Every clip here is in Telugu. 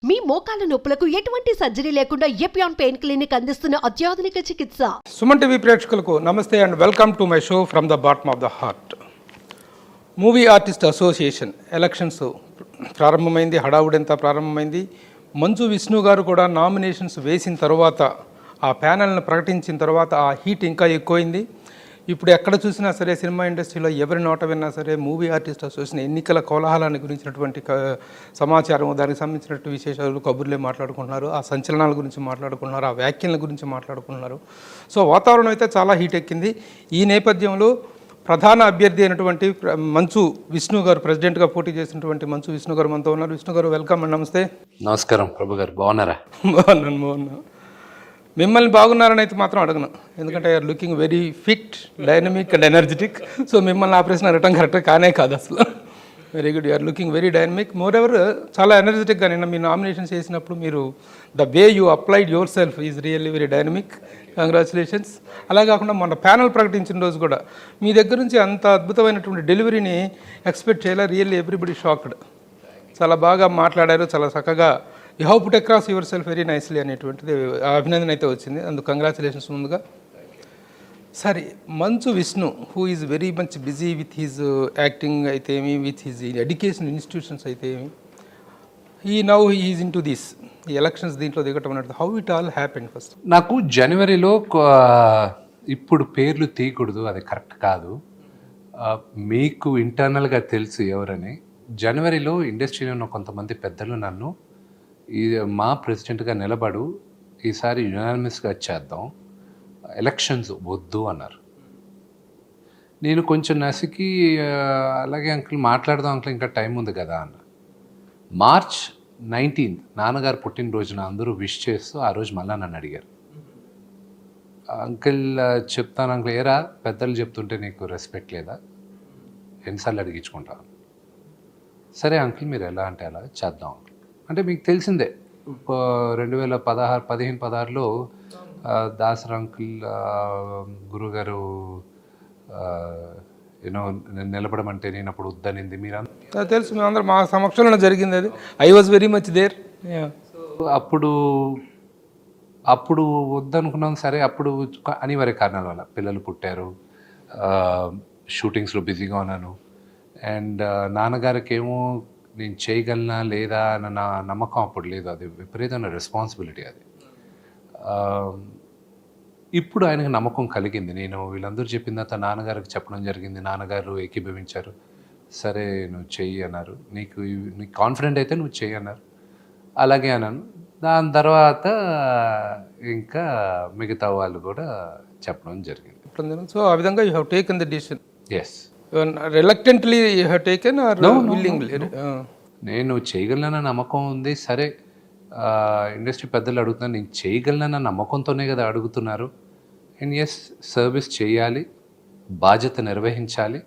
మీ మోకాల నొప్పులకు ఎటువంటి సర్జరీ లేకుండా ఎపియాన్ పెయిన్ క్లినిక్ అందిస్తున్న అత్యాధునిక చికిత్స. సుమన్ టీవీ ప్రేక్షకులకు నమస్తే and welcome to my show from the bottom of the heart. Movie artist association elections ప్రారంభమైంది, హడావుడంతా ప్రారంభమైంది. మంచు విష్ణు గారు కూడా నామినేషన్స్ వేసిన తర్వాత, ఆ ప్యానెల్ను ప్రకటించిన తర్వాత ఆ హీట్ ఇంకా ఎక్కువైంది. ఇప్పుడు ఎక్కడ చూసినా సరే సినిమా ఇండస్ట్రీలో ఎవరి నోట విన్నా సరే మూవీ ఆర్టిస్ట్ అసోసియేషన్ ఎన్నికల కోలాహలాన్ని గురించినటువంటి సమాచారం, దానికి సంబంధించినటువంటి విశేషాలు, కబుర్లే మాట్లాడుకుంటున్నారు. ఆ సంచలనాల గురించి మాట్లాడుకుంటున్నారు, ఆ వ్యాఖ్యల గురించి మాట్లాడుకుంటున్నారు. సో వాతావరణం అయితే చాలా హీట్ ఎక్కింది. ఈ నేపథ్యంలో ప్రధాన అభ్యర్థి అయినటువంటి మంచు విష్ణు గారు, ప్రెసిడెంట్గా పోటీ చేసినటువంటి మంచు విష్ణు గారు మనతో ఉన్నారు. విష్ణు గారు, వెల్కమ్ అండి. నమస్తే. నమస్కారం ప్రభు గారు, బాగున్నారా? బాగున్నా. మిమ్మల్ని బాగున్నారని అయితే మాత్రం అడగను, ఎందుకంటే you are looking very fit, dynamic and energetic. So మిమ్మల్ని ఆ ప్రశ్న అడగటం కరెక్ట్ కానే కాదు అసలు. Very good, you are looking very dynamic. More ever చాలా ఎనర్జెటిక్గా నిన్న మీ నామినేషన్స్ చేసినప్పుడు మీరు the way you applied yourself is really very dynamic. Congratulations. అలా కాకుండా మొన్న ప్యానల్ ప్రకటించిన రోజు కూడా మీ దగ్గర నుంచి అంత అద్భుతమైనటువంటి డెలివరీని ఎక్స్పెక్ట్ చేయాలి. Really everybody shocked. చాలా బాగా మాట్లాడారు, చాలా చక్కగా you have put across your self very nicely అనేటువంటిది అభినందన అయితే వచ్చింది. అందుకు కంగ్రాచులేషన్స్ ముందుగా. సరే, Manchu Vishnu who is very much busy with his acting అయితే ఏమి, విత్ హిజ్ ఎడ్యుకేషన్ ఇన్స్టిట్యూషన్స్ అయితే ఏమి, now is in to this ఈ ఎలక్షన్స్ దీంట్లో దిగటం అనేది how it all happened first? నాకు జనవరిలో ఇప్పుడు పేర్లు తీయకూడదు, అది కరెక్ట్ కాదు. మీకు ఇంటర్నల్గా తెలుసు ఎవరని. జనవరిలో ఇండస్ట్రీలో ఉన్న కొంతమంది పెద్దలు నన్ను మా ప్రెసిడెంట్గా నిలబడు, ఈసారి యునానిమస్గా చేద్దాం, ఎలక్షన్స్ వద్దు అన్నారు. నేను కొంచెం నసికి అలాగే అంకుల్ మాట్లాడదాం అంకుల్, ఇంకా టైం ఉంది కదా అన్న. మార్చ్ 19 నాన్నగారు పుట్టినరోజున అందరూ విష్ చేస్తూ ఆ రోజు మళ్ళీ నన్ను అడిగారు, అంకుల్ చెప్తాను అంకుల్, ఏరా పెద్దలు చెప్తుంటే నీకు రెస్పెక్ట్ లేదా, ఎన్నిసార్లు అడిగించుకుంటాను. సరే అంకుల్ మీరు ఎలా అంటే అలా చేద్దాం అంకుల్. అంటే మీకు తెలిసిందే 2015-16లో దాసర్ అంకుల్ గురుగారు యూనో నిలబడమంటే నేను అప్పుడు వద్దనింది. మీరు తెలుసు, మేమందరం మా సమక్షంలో జరిగింది అది. I was very much there. అప్పుడు వద్దనుకున్నాం. సరే, అప్పుడు అనివార్య కారణాల వల్ల పిల్లలు పుట్టారు, షూటింగ్స్లో బిజీగా ఉన్నాను. అండ్ నాన్నగారికి ఏమో నేను చేయగలనా లేదా అన్న నా నమ్మకం అప్పుడు లేదు. అది విపరీతమైన రెస్పాన్సిబిలిటీ అది. ఇప్పుడు ఆయనకు నమ్మకం కలిగింది. నేను వీళ్ళందరూ చెప్పిన తర్వాత నాన్నగారికి చెప్పడం జరిగింది. నాన్నగారు ఏకీభవించారు. సరే నువ్వు చెయ్యి అన్నారు. నీకు కాన్ఫిడెంట్ అయితే నువ్వు చెయ్యి అన్నారు. అలాగే అన్నాను. దాని తర్వాత ఇంకా మిగతా వాళ్ళు కూడా చెప్పడం జరిగింది. సో ఆ విధంగా you have taken the decision. Yes. Reluctantly you have taken or willingly? నేను చేయగలనన్న నమ్మకం ఉంది. సరే, ఇండస్ట్రీ పెద్దలు అడుగుతున్నారు, నేను చేయగలనన్న నమ్మకంతోనే కదా అడుగుతున్నారు. అండ్ ఎస్, సర్వీస్ చేయాలి, బాధ్యత నిర్వహించాలి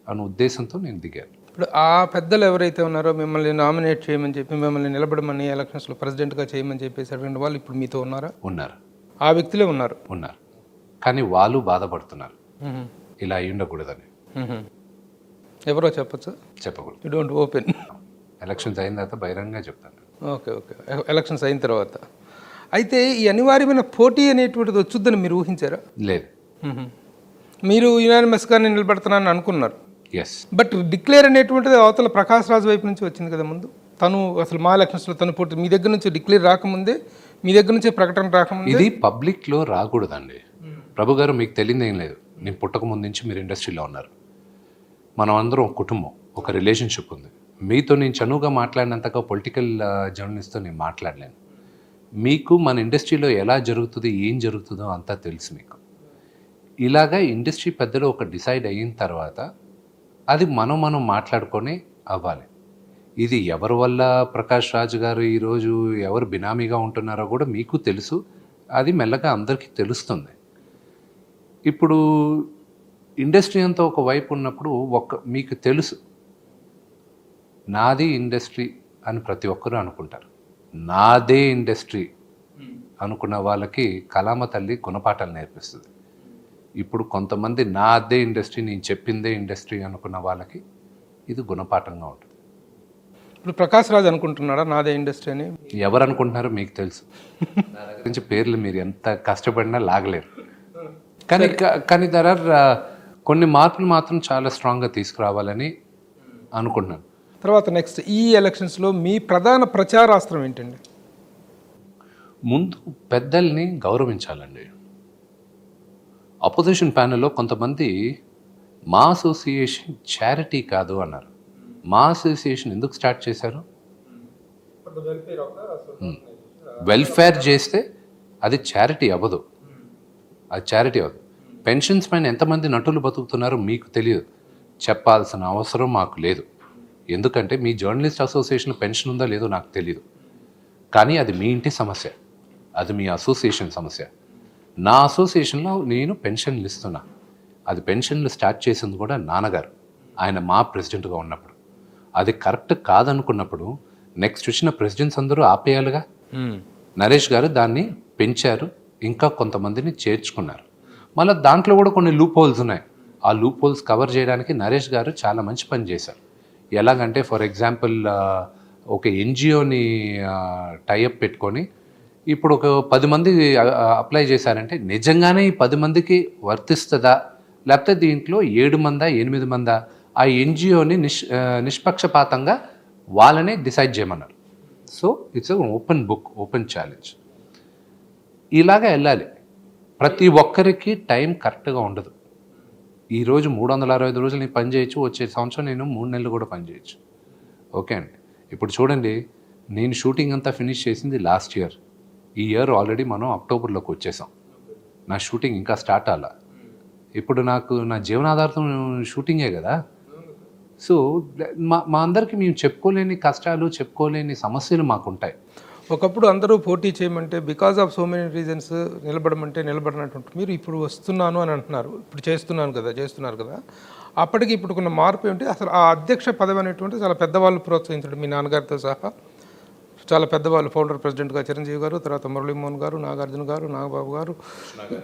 అనే ఉద్దేశంతో నేను దిగాను. ఇప్పుడు ఆ పెద్దలు ఎవరైతే ఉన్నారో మిమ్మల్ని నామినేట్ చేయమని చెప్పి, మిమ్మల్ని నిలబడమని ఎలక్షన్స్లో ప్రెసిడెంట్గా చేయమని చెప్పేసి వాళ్ళు ఇప్పుడు మీతో ఉన్నారా? ఉన్నారు. ఆ వ్యక్తులే ఉన్నారు. కానీ వాళ్ళు బాధపడుతున్నారు ఇలా అయి ఉండకూడదని. ఎవరో చెప్పచ్చు? చెప్పకూడదు. You don't open. ఎలక్షన్స్ అయిన తర్వాత బహిరంగంగా చెప్తాను. ఓకే, ఎలక్షన్స్ అయిన తర్వాత. అయితే ఈ అనివార్యమైన పోటీ అనేటువంటిది వచ్చుద్దని మీరు ఊహించారా? లేదు. మీరు యునానిమస్గా నిలబడుతున్నానని అనుకున్నారు. ఎస్. బట్ డిక్లేర్ అనేటువంటిది అవతల ప్రకాష్ రాజ్ వైపు నుంచి వచ్చింది కదా ముందు. తను అసలు మా ఎలక్షన్స్లో తను పోటీ, మీ దగ్గర నుంచి డిక్లేర్ రాకముందే, మీ దగ్గర నుంచి ప్రకటన రాకముందే. ఇది పబ్లిక్లో రాకూడదండి ప్రభు గారు. మీకు తెలియదు ఏం లేదు. నేను పుట్టక ముందు నుంచి మీరు ఇండస్ట్రీలో ఉన్నారు. మనం అందరం ఒక కుటుంబం, ఒక రిలేషన్షిప్ ఉంది. మీతో నేను చనువుగా మాట్లాడినంతగా పొలిటికల్ జర్నలిస్ట్తో నేను మాట్లాడలేను. మీకు మన ఇండస్ట్రీలో ఎలా జరుగుతుందో, ఏం జరుగుతుందో అంతా తెలుసు మీకు. ఇలాగా ఇండస్ట్రీ పెద్దలు ఒక డిసైడ్ అయిన తర్వాత అది మనం మాట్లాడుకొని అవ్వాలి. ఇది ఎవరి వల్ల ప్రకాష్ రాజ్ గారు ఈరోజు ఎవరు బినామీగా ఉంటున్నారో కూడా మీకు తెలుసు. అది మెల్లగా అందరికీ తెలుస్తుంది. ఇప్పుడు ఇండస్ట్రీ అంతా ఒకవైపు ఉన్నప్పుడు మీకు తెలుసు నాది ఇండస్ట్రీ అని ప్రతి ఒక్కరూ అనుకుంటారు. నాదే ఇండస్ట్రీ అనుకున్న వాళ్ళకి కళామ తల్లి గుణపాఠాలు నేర్పిస్తుంది. ఇప్పుడు కొంతమంది నాదే ఇండస్ట్రీ, నేను చెప్పిందే ఇండస్ట్రీ అనుకున్న వాళ్ళకి ఇది గుణపాఠంగా ఉంటుంది. ఇప్పుడు ప్రకాష్ రాజ్ అనుకుంటున్నాడా నాదే ఇండస్ట్రీ అని? ఎవరు అనుకుంటున్నారో మీకు తెలుసు. నా దగ్గర నుంచి పేర్లు మీరు ఎంత కష్టపడినా లాగలేరు. కానీ దర్ ఆర్ కొన్ని మార్పులు మాత్రం చాలా స్ట్రాంగ్గా తీసుకురావాలని అనుకుంటున్నాను. తర్వాత నెక్స్ట్ ఈ ఎలక్షన్స్లో మీ ప్రధాన ప్రచారాస్త్రం ఏంటండి? ముందు పెద్దల్ని గౌరవించాలండి. అపోజిషన్ ప్యానెల్లో కొంతమంది మా అసోసియేషన్ చారిటీ కాదు అన్నారు. మా అసోసియేషన్ ఎందుకు స్టార్ట్ చేశారు? వెల్ఫేర్ చేస్తే అది చారిటీ అవ్వదు. అది చారిటీ అవ్వదు. పెన్షన్స్ పైన ఎంతమంది నటులు బతుకుతున్నారో మీకు తెలియదు, చెప్పాల్సిన అవసరం మాకు లేదు. ఎందుకంటే మీ జర్నలిస్ట్ అసోసియేషన్ పెన్షన్ ఉందో లేదో నాకు తెలియదు. కానీ అది మీ ఇంటి సమస్య, అది మీ అసోసియేషన్ సమస్య. నా అసోసియేషన్లో నేను పెన్షన్లు ఇస్తున్నా. అది పెన్షన్లు స్టార్ట్ చేసింది కూడా నాన్నగారు, ఆయన మా ప్రెసిడెంట్గా ఉన్నప్పుడు. అది కరెక్ట్ కాదనుకున్నప్పుడు నెక్స్ట్ వచ్చిన ప్రెసిడెంట్స్ అందరూ ఆపేయాలిగా. నరేష్ గారు దాన్ని పెంచారు, ఇంకా కొంతమందిని చేర్చుకున్నారు. మళ్ళీ దాంట్లో కూడా కొన్ని లూప్ హోల్స్ ఉన్నాయి. ఆ లూప్ హోల్స్ కవర్ చేయడానికి నరేష్ గారు చాలా మంచి పని చేశారు. ఎలాగంటే ఫర్ ఎగ్జాంపుల్ ఒక ఎన్జిఓని టైఅప్ పెట్టుకొని ఇప్పుడు ఒక 10 మంది అప్లై చేశారంటే నిజంగానే ఈ 10 మందికి వర్తిస్తుందా, లేకపోతే దీంట్లో 7 మందా 8 మందా, ఆ ఎన్జిఓని నిష్పక్షపాతంగా వాళ్ళనే డిసైడ్ చేయమన్నారు. So it's open book, open challenge. ఇలాగా వెళ్ళాలి. ప్రతి ఒక్కరికి టైం కరెక్ట్గా ఉండదు. ఈరోజు 365 రోజులు నేను పని చేయొచ్చు, వచ్చే సంవత్సరం నేను 3 నెలలు కూడా పని చేయొచ్చు. ఓకే అండి. ఇప్పుడు చూడండి, నేను షూటింగ్ అంతా ఫినిష్ చేసింది లాస్ట్ ఇయర్. ఈ ఇయర్ ఆల్రెడీ మనం అక్టోబర్లోకి వచ్చేసాం. నా షూటింగ్ ఇంకా స్టార్ట్ అవ్వాల. ఇప్పుడు నాకు నా జీవనాధారం షూటింగే కదా. సో మా అందరికీ మేము చెప్పుకోలేని కష్టాలు, చెప్పుకోలేని సమస్యలు మాకుంటాయి. ఒకప్పుడు అందరూ పోటీ చేయమంటే because of so many reasons నిలబడమంటే నిలబడినట్టు, మీరు ఇప్పుడు వస్తున్నాను అని అంటున్నారు, ఇప్పుడు చేస్తున్నారు కదా. అప్పటికి ఇప్పుడు కొన్ని మార్పు ఏమిటి? అసలు ఆ అధ్యక్ష పదవి అనేటువంటి చాలా పెద్దవాళ్ళు ప్రోత్సహించడం, మీ నాన్నగారితో సహా చాలా పెద్దవాళ్ళు, ఫౌండర్ ప్రెసిడెంట్గా చిరంజీవి గారు, తర్వాత మురళీమోహన్ గారు, నాగార్జున గారు, నాగబాబు గారు,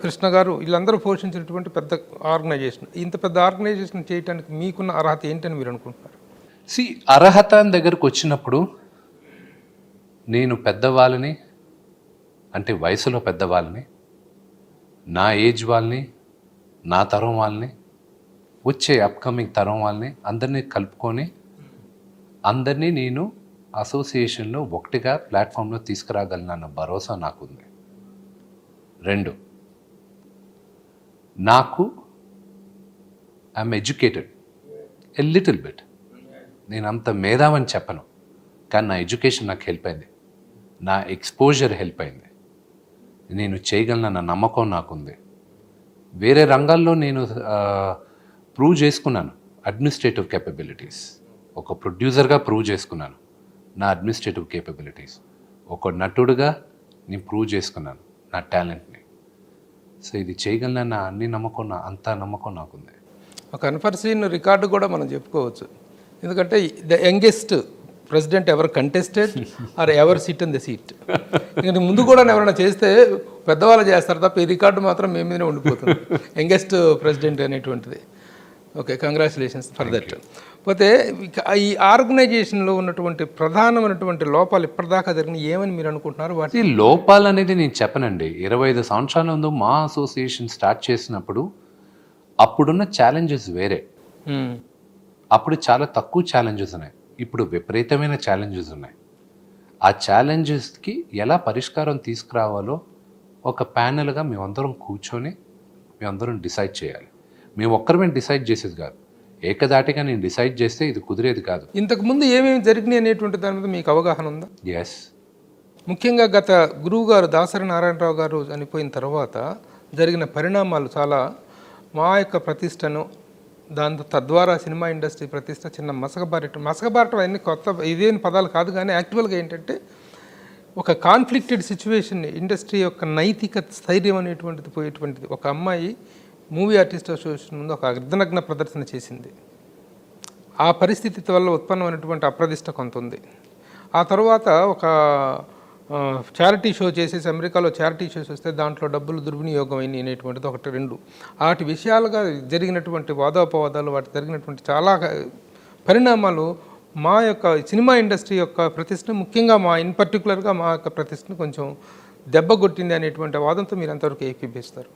కృష్ణ గారు, వీళ్ళందరూ పోషించినటువంటి పెద్ద ఆర్గనైజేషన్. ఇంత పెద్ద ఆర్గనైజేషన్ చేయడానికి మీకున్న అర్హత ఏంటని మీరు అనుకుంటున్నారు? అర్హత దగ్గరకు వచ్చినప్పుడు నేను పెద్దవాళ్ళని, అంటే వయసులో పెద్దవాళ్ళని, నా ఏజ్ వాళ్ళని, నా తరం వాళ్ళని, వచ్చే అప్కమింగ్ తరం వాళ్ళని అందరినీ కలుపుకొని అందరినీ నేను అసోసియేషన్లో ఒకటిగా ప్లాట్ఫామ్లో తీసుకురాగలనన్న భరోసా నాకుంది. 2, నాకు I'm educated a little bit. నేను అంత మేధావని చెప్పను, కానీ నా ఎడ్యుకేషన్ నాకు హెల్ప్ అయింది, నా ఎక్స్పోజర్ హెల్ప్ అయింది, నేను చేయగలనన్న నమ్మకం నాకుంది. వేరే రంగాల్లో నేను ప్రూవ్ చేసుకున్నాను అడ్మినిస్ట్రేటివ్ కేపబిలిటీస్. ఒక ప్రొడ్యూసర్గా ప్రూవ్ చేసుకున్నాను నా అడ్మినిస్ట్రేటివ్ కేపబిలిటీస్. ఒక నటుడుగా నేను ప్రూవ్ చేసుకున్నాను నా టాలెంట్ని. సో ఇది చేయగలనన్న అంత నమ్మకం నాకుంది. ఒక అన్ఫర్సీన్ రికార్డు కూడా మనం చెప్పుకోవచ్చు. ఎందుకంటే ద యంగెస్ట్ ప్రెసిడెంట్ ఎవరు contested or ever sit in the seat. ఇంకా ముందు కూడా ఎవరైనా చేస్తే పెద్దవాళ్ళు చేస్తారు తప్ప ఈ రికార్డు మాత్రం మీ మీదనే ఉండిపోతుంది, యంగెస్ట్ ప్రెసిడెంట్ అనేటువంటిది. Okay, congratulations for that. పోతే ఈ ఆర్గనైజేషన్లో ఉన్నటువంటి ప్రధానమైనటువంటి లోపాలు ఇప్పటిదాకా జరిగిన ఏమని మీరు అనుకుంటున్నారు? వాటి లోపాలు అనేది నేను చెప్పనండి. 25 సంవత్సరాల ముందు మా అసోసియేషన్ స్టార్ట్ చేసినప్పుడు అప్పుడున్న ఛాలెంజెస్ వేరే. అప్పుడు చాలా తక్కువ ఛాలెంజెస్ ఉన్నాయి, ఇప్పుడు విపరీతమైన ఛాలెంజెస్ ఉన్నాయి. ఆ ఛాలెంజెస్కి ఎలా పరిష్కారం తీసుకురావాలో ఒక ప్యానెల్గా మేమందరం కూర్చొని మేమందరం డిసైడ్ చేయాలి. మేము ఒక్కరమే డిసైడ్ చేసేది కాదు, ఏకదాటిగా నేను డిసైడ్ చేస్తే ఇది కుదిరేది కాదు. ఇంతకుముందు ఏమేమి జరిగినాయి అనేటువంటి దాని మీద మీకు అవగాహన ఉందా? ఎస్. ముఖ్యంగా గత గురువు గారు దాసరి నారాయణరావు గారు చనిపోయిన తర్వాత జరిగిన పరిణామాలు చాలా మా యొక్క ప్రతిష్టను, దాంతో తద్వారా సినిమా ఇండస్ట్రీ ప్రతిష్ట చిన్న మసకబారటం అన్ని కొత్త ఇదేని పదాలు కాదు, కానీ యాక్చువల్గా ఏంటంటే ఒక కాన్ఫ్లిక్టెడ్ సిచ్యువేషన్, ఇండస్ట్రీ యొక్క నైతిక స్థైర్యం అనేటువంటిది పోయేటువంటిది. ఒక అమ్మాయి మూవీ ఆర్టిస్ట్ అసోసియేషన్ ముందు ఒక అర్ధనగ్న ప్రదర్శన చేసింది. ఆ పరిస్థితి వల్ల ఉత్పన్నమైనటువంటి అప్రదిష్ట కొంత ఉంది. ఆ తర్వాత ఒక చారిటీ షో చేసేసి, అమెరికాలో చారిటీ షోస్ వస్తే దాంట్లో డబ్బులు దుర్వినియోగం అయినాయి అనేటువంటిది 1, 2 వాటి విషయాలుగా జరిగినటువంటి వాదోపవాదాలు, వాటి జరిగినటువంటి చాలా పరిణామాలు మా యొక్క సినిమా ఇండస్ట్రీ యొక్క ప్రతిష్టను, ముఖ్యంగా ఇన్ పర్టికులర్గా మా యొక్క ప్రతిష్టను కొంచెం దెబ్బ కొట్టింది అనేటువంటి వాదంతో మీరు ఎంతవరకు ఏకీభవిస్తారు?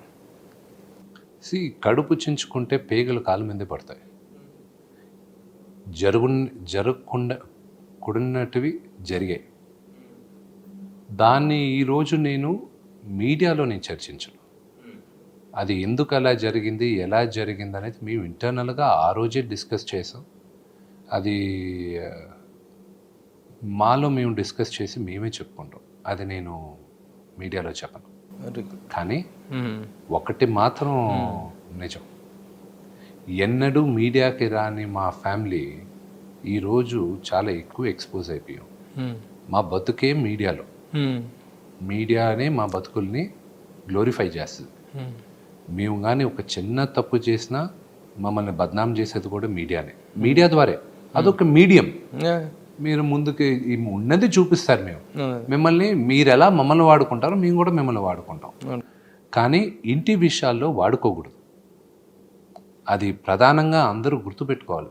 కడుపు చించుకుంటే పేగలు కాలు మీదే పడతాయి. జరగకుండా కూడినటివి జరిగాయి. దాన్ని ఈరోజు నేను మీడియాలో చర్చించను. అది ఎందుకు అలా జరిగింది, ఎలా జరిగింది అనేది మేము ఇంటర్నల్గా ఆ రోజే డిస్కస్ చేసాం. అది మాలో మేము డిస్కస్ చేసి మేమే చెప్పుకుంటాం. అది నేను మీడియాలో చెప్పను. కానీ ఒకటి మాత్రం నిజం, ఎన్నడూ మీడియాకి రాని మా ఫ్యామిలీ ఈరోజు చాలా ఎక్కువ ఎక్స్పోజ్ అయిపోయాం. మా బతుకే మీడియాలో, మీడియానే మా బతుకుల్ని గ్లోరిఫై చేస్తుంది. మేము కానీ ఒక చిన్న తప్పు చేసినా మమ్మల్ని బద్నాం చేసేది కూడా మీడియానే. మీడియా ద్వారా అదొక మీడియం. మీరు ముందుకు ఉన్నది చూపిస్తారు. మిమ్మల్ని మీరు ఎలా మమ్మల్ని వాడుకుంటారో మేము కూడా మిమ్మల్ని వాడుకుంటాం. కానీ ఇంటి విషయాల్లో వాడుకోకూడదు. అది ప్రధానంగా అందరూ గుర్తుపెట్టుకోవాలి.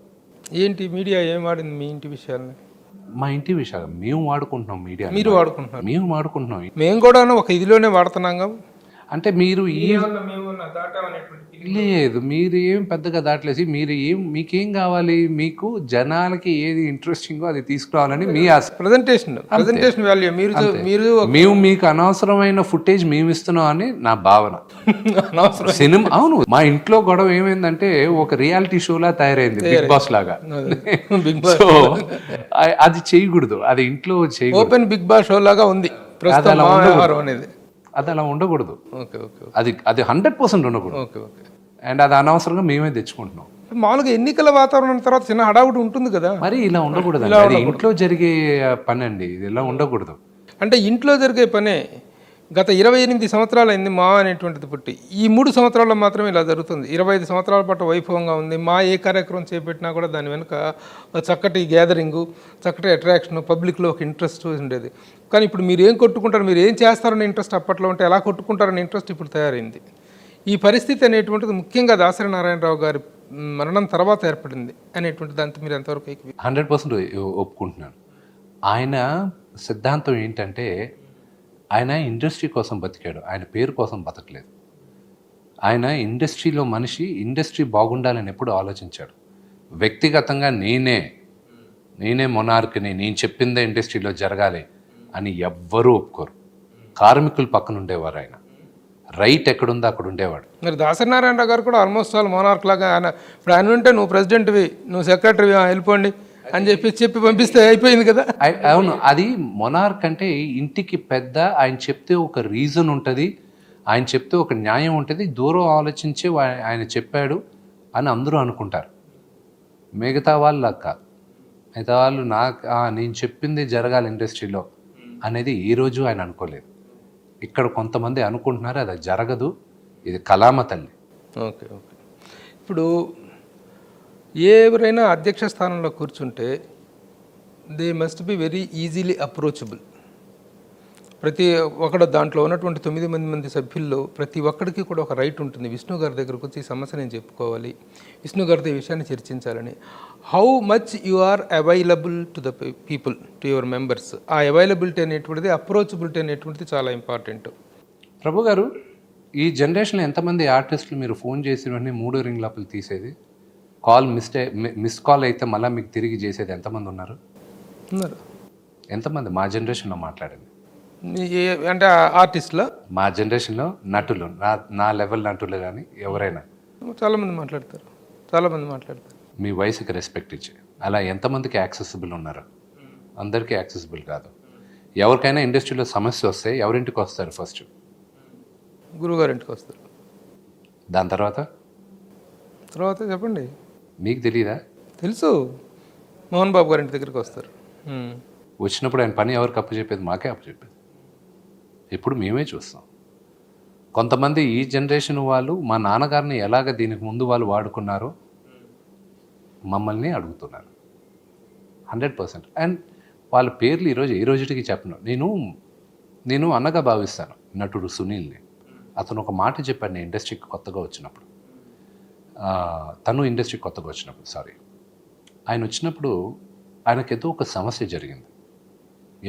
ఏంటి మీడియా ఏం వాడింది మీ ఇంటి విషయాలని? మా ఇంటి విషయాలు మేము వాడుకుంటున్నాం, మీడియా మీరు వాడుకుంటున్నారు, మేము వాడుకుంటున్నాం. మేము కూడా ఒక ఇదిలోనే వాడుతున్నాం. అంటే మీరు లేదు, మీరు ఏం పెద్దగా దాటలేసి మీకేం కావాలి, మీకు జనాలకి ఏది ఇంట్రెస్టింగ్ అది తీసుకురావాలని మీ ఆశ. Presentation value. మేము మీకు అనవసరమైన ఫుటేజ్ మేము ఇస్తున్నాం అని నా భావన. సినిమా అవును, మా ఇంట్లో గొడవ ఏమైందంటే ఒక రియాలిటీ షోలా తయారైంది, బిగ్ బాస్ లాగా. సో అది చేయకూడదు, అది ఇంట్లో చేయకూడదు. ఓపెన్ బిగ్ బాస్ షో లాగా ఉంది అనేది. అది అలా ఉండకూడదు. అది 100% ఉండకూడదు. అండ్ అది అనవసరంగా మేమే తెచ్చుకుంటున్నాం. మామూలుగా ఎన్నికల వాతావరణం తర్వాత చిన్న హడావుడి ఉంటుంది కదా, మరి ఇలా ఉండకూడదు. అది ఇంట్లో జరిగే పని అండి, ఇది ఇలా ఉండకూడదు. అంటే ఇంట్లో జరిగే పనే. గత 28 సంవత్సరాలు అయింది మా అనేటువంటిది పుట్టి. ఈ 3 సంవత్సరాల్లో మాత్రమే ఇలా జరుగుతుంది. 25 సంవత్సరాల పాటు వైభవంగా ఉంది. మా ఏ కార్యక్రమం చేపట్టినా కూడా దాని వెనుక చక్కటి గ్యాదరింగు, చక్కటి అట్రాక్షన్, పబ్లిక్లో ఒక ఇంట్రెస్ట్ ఉండేది. కానీ ఇప్పుడు మీరు ఏం కొట్టుకుంటారు, మీరు ఏం చేస్తారనే ఇంట్రెస్ట్ అప్పట్లో ఉంటే ఎలా కొట్టుకుంటారనే ఇంట్రెస్ట్ ఇప్పుడు తయారైంది. ఈ పరిస్థితి అనేటువంటిది ముఖ్యంగా దాసరి నారాయణరావు గారి మరణం తర్వాత ఏర్పడింది అనేటువంటి దాంతో మీరు ఎంతవరకు 100% ఒప్పుకుంటున్నాను. ఆయన సిద్ధాంతం ఏంటంటే, ఆయన ఇండస్ట్రీ కోసం బతికాడు, ఆయన పేరు కోసం బతకలేదు. ఆయన ఇండస్ట్రీలో మనిషి, ఇండస్ట్రీ బాగుండాలని ఎప్పుడు ఆలోచించాడు. వ్యక్తిగతంగా నేనే మొనార్క్ని, నేను చెప్పిందే ఇండస్ట్రీలో జరగాలి అని ఎవ్వరూ ఒప్పుకోరు. కార్మికులు పక్కన ఉండేవారు. ఆయన రైట్ ఎక్కడుందో అక్కడ ఉండేవాడు. మరి దాసరి నారాయణరావు గారు కూడా ఆల్మోస్ట్ ఆల్ మోనార్క్ లాగా, ఇప్పుడు ఆయన ఉంటే నువ్వు ప్రెసిడెంట్వి, నువ్వు సెక్రటరీవి, వెళ్ళిపోండి అని చెప్పి పంపిస్తే అయిపోయింది కదా. అవును, అది మొనార్క్ అంటే ఇంటికి పెద్ద. ఆయన చెప్తే ఒక రీజన్ ఉంటుంది, ఆయన చెప్తే ఒక న్యాయం ఉంటుంది. దూరం ఆలోచించి ఆయన చెప్పాడు అని అందరూ అనుకుంటారు. మిగతా వాళ్ళు కాదు. మిగతా వాళ్ళు నేను చెప్పింది జరగాలి ఇండస్ట్రీలో అనేది ఈ రోజు ఆయన అనుకోలేదు. ఇక్కడ కొంతమంది అనుకుంటున్నారు అది జరగదు, ఇది కళామ తల్లి. ఓకే. ఇప్పుడు ఎవరైనా అధ్యక్ష స్థానంలో కూర్చుంటే they must be very easily approachable. ప్రతి ఒక్కడు దాంట్లో ఉన్నటువంటి 9 మంది సభ్యుల్లో ప్రతి ఒక్కడికి కూడా ఒక రైట్ ఉంటుంది. విష్ణు గారి దగ్గరకు వచ్చి ఈ సమస్య నేను చెప్పుకోవాలి, విష్ణు గారితో ఈ విషయాన్ని చర్చించాలని. How much you are available to the people, to your members. ఆ అవైలబిలిటీ అనేటువంటిది, అప్రోచబిలిటీ అనేటువంటిది చాలా ఇంపార్టెంట్. ప్రభు గారు, ఈ జనరేషన్లో ఎంతమంది ఆర్టిస్టులు మీరు ఫోన్ చేసిన వెంటనే 3 రింగ్ లోపల తీసేది, మిస్ కాల్ అయితే మళ్ళీ మీకు తిరిగి చేసేది ఎంతమంది ఉన్నారు? ఎంతమంది మా జనరేషన్లో మాట్లాడింది? అంటే ఆర్టిస్టులో, మా జనరేషన్లో నటులు, నా లెవెల్ నటులు కానీ ఎవరైనా చాలామంది మాట్లాడతారు. మీ వయసుకి రెస్పెక్ట్ ఇచ్చి అలా ఎంతమందికి యాక్సెసిబుల్ ఉన్నారు? అందరికీ యాక్సెసిబుల్ కాదు. ఎవరికైనా ఇండస్ట్రీలో సమస్య వస్తే ఎవరింటికి వస్తారు? ఫస్ట్ గురువుగారింటికి వస్తారు. దాని తర్వాత చెప్పండి, మీకు తెలియదా? తెలుసు, మోహన్ బాబు గారింటి దగ్గరికి వస్తారు. వచ్చినప్పుడు ఆయన పని ఎవరికి అప్పచెప్పేది? మాకే అప్పచెప్పేది. ఇప్పుడు మేమే చూస్తాం. కొంతమంది ఈ జనరేషన్ వాళ్ళు మా నాన్నగారిని ఎలాగ దీనికి ముందు వాళ్ళు వాడుకున్నారో మమ్మల్ని అడుగుతున్నారు 100%. అండ్ వాళ్ళ పేర్లు ఈ రోజుకి చెప్పను. నేను అన్నగా భావిస్తాను నటుడు సునీల్ని. అతను ఒక మాట చెప్పాడు నేను ఇండస్ట్రీకి కొత్తగా వచ్చినప్పుడు. ఆయన వచ్చినప్పుడు ఆయనకి ఏదో ఒక సమస్య జరిగింది,